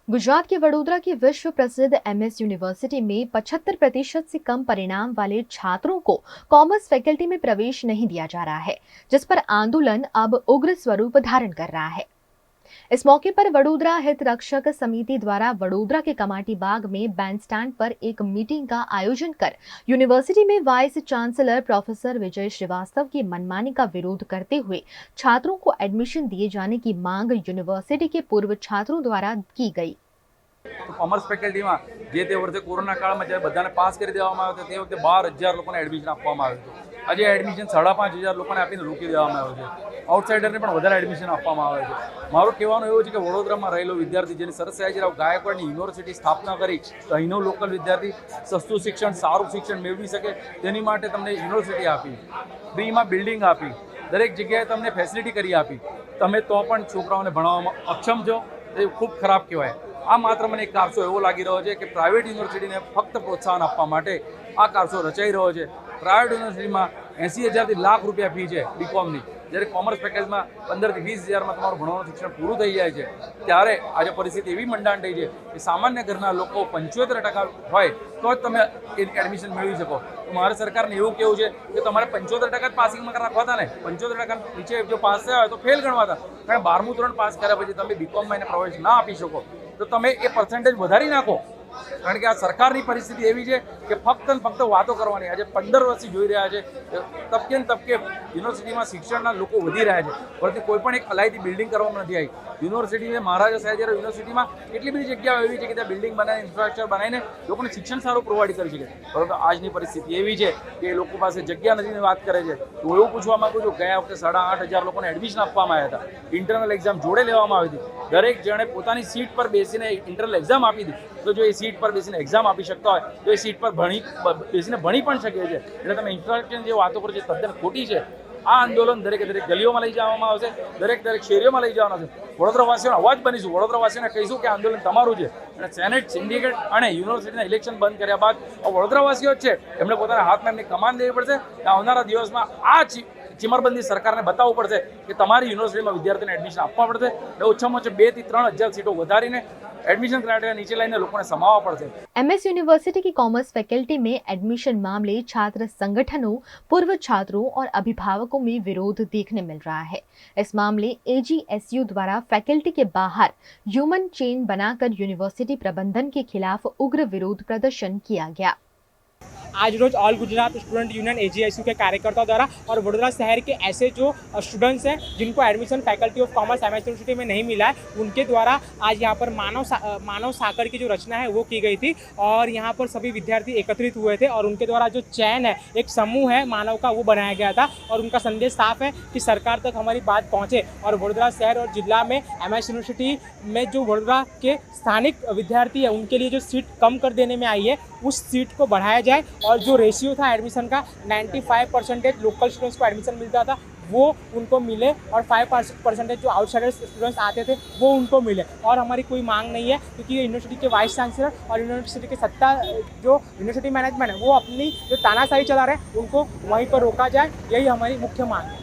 गुजरात के वडोदरा की विश्व प्रसिद्ध एमएस यूनिवर्सिटी में 75% से कम परिणाम वाले छात्रों को कॉमर्स फैकल्टी में प्रवेश नहीं दिया जा रहा है, जिस पर आंदोलन अब उग्र स्वरूप धारण कर रहा है। इस मौके पर वडोदरा हित रक्षक समिति द्वारा वडोदरा के कमाटी बाग में बैंड स्टैंड पर एक मीटिंग का आयोजन कर यूनिवर्सिटी में वाइस चांसलर प्रोफेसर विजय श्रीवास्तव की मनमानी का विरोध करते हुए छात्रों को एडमिशन दिए जाने की मांग यूनिवर्सिटी के पूर्व छात्रों द्वारा की गई। तो कॉमर्स फेकल्टी में जे ते वर्षे कोरोना काल में जब बधाने पास कर देवामां आव्यो ते वखते 12,000 लोगों ने एडमिशन आपवामां आव्युं हतुं। आज एडमिशन 5,500 लोगों ने आपीने रोकी देवामां आव्यो छे। आउटसाइडर ने पण वधारे एडमिशन आपवामां आवे छे। मारो कहेवानुं एवुं छे के वडोदरामां रहेलो विद्यार्थी जेने सरस सयाजीराव गायकवाडनी युनिवर्सिटी स्थापना करी तो અહીંનો લોકલ વિદ્યાર્થી સસ્તું શિક્ષણ સારું શિક્ષણ મેળવી શકે તેની માટે તમને યુનિવર્સિટી આપી, ફ્રીમાં બિલ્ડિંગ આપી, દરેક જગ્યાએ તમને ફેસિલિટી કરી આપી, તમે તો પણ છોકરાઓને ભણાવવામાં અક્ષમ છો, એ ખૂબ ખરાબ કહેવાય। આ માત્ર મને એક કારસો એવો લાગી રહ્યો છે કે પ્રાઇવેટ યુનિવર્સિટીને ફક્ત પ્રોત્સાહન આપવા માટે આ કારસો રચાઈ રહ્યો છે। પ્રાઇવેટ યુનિવર્સિટીમાં 80,000 થી લાખ રૂપિયા ફી છે બીકોમની, જ્યારે કોમર્સ પેકેજમાં 15 થી 20,000માં તમારું ભણવાનું શિક્ષણ પૂરું થઈ જાય છે। ત્યારે આજે પરિસ્થિતિ એવી મંડાણ થઈ છે કે સામાન્ય ઘરના લોકો 75% હોય તો જ તમે એડમિશન મેળવી શકો। તો મારે સરકારને એવું કહેવું છે કે તમારે 75% જ પાસિંગમાં રાખવા હતા ને, 75% નીચે જો પાસ થયા હોય તો ફેલ ગણવાતા, કારણ 12મું ધોરણ પાસ કર્યા પછી તમે બીકોમમાં એને પ્રવેશ ના આપી શકો તો તમે એ પર્સન્ટેજ વધારી નાખો। કારણ કે આ સરકારની પરિસ્થિતિ એવી છે કે ફક્ત ને ફક્ત વાતો કરવાની। આજે 15 વર્ષથી જોઈ રહ્યા છે તબકે ને તબકે યુનિવર્સિટીમાં શિક્ષણના લોકો વધી રહ્યા છે, પરંતુ કોઈ પણ એક અલાયદી બિલ્ડિંગ કરવામાં નથી આવી। યુનિવર્સિટીને મહારાજા સયાજીરાવ યુનિવર્સિટીમાં કેટલી બધી જગ્યાઓ એવી છે કે ત્યાં બિલ્ડિંગ બનાવીને ઇન્ફ્રાસ્ટ્રક્ચર બનાવીને લોકોને શિક્ષણ સારું પ્રોવાઈડ કરી શકે, પરંતુ આજની પરિસ્થિતિ એવી છે કે એ લોકો પાસે જગ્યા નથીની વાત કરે છે। હું એવું પૂછવા માંગુ છું, ગયા વખતે 8,500 લોકોને એડમિશન આપવામાં આવ્યા હતા, ઇન્ટરનલ એક્ઝામ જોડે લેવામાં આવી હતી, દરેક જણે પોતાની સીટ પર બેસીને ઇન્ટરનલ એક્ઝામ આપી હતી। તો જો એ સીટ પર બેસીને એક્ઝામ આપી શકતા હોય તો એ સીટ પર બેસીને ભણી પણ શકે છે। એટલે તમે ઇન્ફ્રાસ્ટ્રક્ચરની જે વાતો કરો છો તદ્દન ખોટી છે। આ આંદોલન દરેકે દરેક ગલીઓમાં લઈ જવામાં આવશે, દરેક શેરીઓમાં લઈ જવાનું છે। વડોદરાવાસીઓનો અવાજ બનીશું, વડોદરાવાસીઓને કહીશું કે આંદોલન તમારું છે। અને સેનેટ, સિન્ડિકેટ અને યુનિવર્સિટીના ઇલેક્શન બંધ કર્યા બાદ વડોદરાવાસીઓ જ છે એમણે પોતાના હાથમાં એમની કમાન લેવી પડશે। આવનારા દિવસમાં આ ચીમરબંધી સરકારને બતાવવું પડશે કે તમારી યુનિવર્સિટીમાં વિદ્યાર્થીઓને એડમિશન આપવા પડશે, અને ઓછામાં ઓછા 2,000 થી 3,000 સીટો વધારીને एडमिशन क्राइटेरिया नीचे लाइने लोगों ने समावा पड़ते। एमएस यूनिवर्सिटी की कॉमर्स फैकल्टी में एडमिशन मामले छात्र संगठनों, पूर्व छात्रों और अभिभावकों में विरोध देखने मिल रहा है। इस मामले एजीएसयू द्वारा फैकल्टी के बाहर ह्यूमन चेन बनाकर यूनिवर्सिटी प्रबंधन के खिलाफ उग्र विरोध प्रदर्शन किया गया। आज रोज all Gujarat student union AGSU के कार्यकर्ताओं द्वारा और वडोदरा शहर के ऐसे जो स्टूडेंट्स हैं जिनको admission faculty of commerce MS university में नहीं मिला है, उनके द्वारा आज यहाँ पर मानव साकर की जो रचना है वो की गई थी। और यहाँ पर सभी विद्यार्थी एकत्रित हुए थे और उनके द्वारा जो चैन है, एक समूह है मानव का, वो बनाया गया था। और उनका संदेश साफ है कि सरकार तक हमारी बात पहुँचे और वडोदरा शहर और जिला में एमएस यूनिवर्सिटी में जो वडोदरा के स्थानिक विद्यार्थी है उनके लिए जो सीट कम कर देने में आई है उस सीट को बढ़ाया जाए। और जो रेशियो था एडमिशन का 95% लोकल स्टूडेंट्स को एडमिशन मिलता था वो उनको मिले और 5% जो आउटसाइडर स्टूडेंट्स आते थे वो उनको मिले। और हमारी कोई मांग नहीं है, क्योंकि ये यूनिवर्सिटी के वाइस चांसलर और यूनिवर्सिटी के सत्ता जो यूनिवर्सिटी मैनेजमेंट है वो अपनी जो तानाशाही चला रहे हैं उनको वहीं पर रोका जाए, यही हमारी मुख्य मांग है।